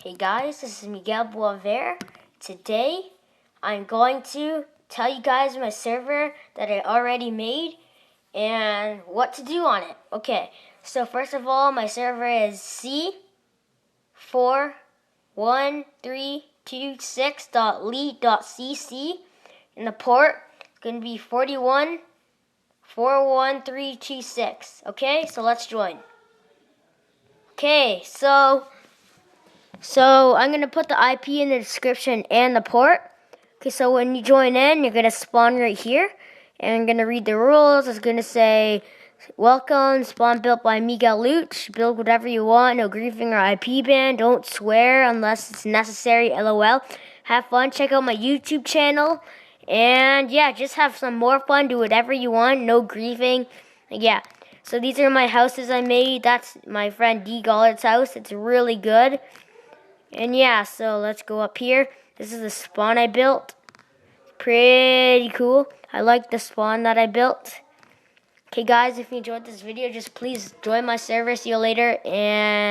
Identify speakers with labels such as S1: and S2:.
S1: Hey guys, this is WhatEver. Today, I'm going to tell you guys my server that I already made and what to do on it. Okay, so first of all, my server is c41326.lead.cc and the port is going to be 4141326. Okay, so let's join. Okay, so I'm going to put the IP in the description and the port. Okay, so when you join in, you're going to spawn right here. And I'm going to read the rules. It's going to say, welcome, spawn built by Miguel Luch. Build whatever you want, no griefing or IP ban. Don't swear unless it's necessary, LOL. Have fun, check out my YouTube channel. And yeah, just have some more fun, do whatever you want, no griefing. Yeah, so these are my houses I made. That's my friend D. Gollard's house. It's really good. And yeah, so let's go up here. This is the spawn I built. Pretty cool. I like the spawn that I built. Okay guys, if you enjoyed this video, just please join my server. See you later. And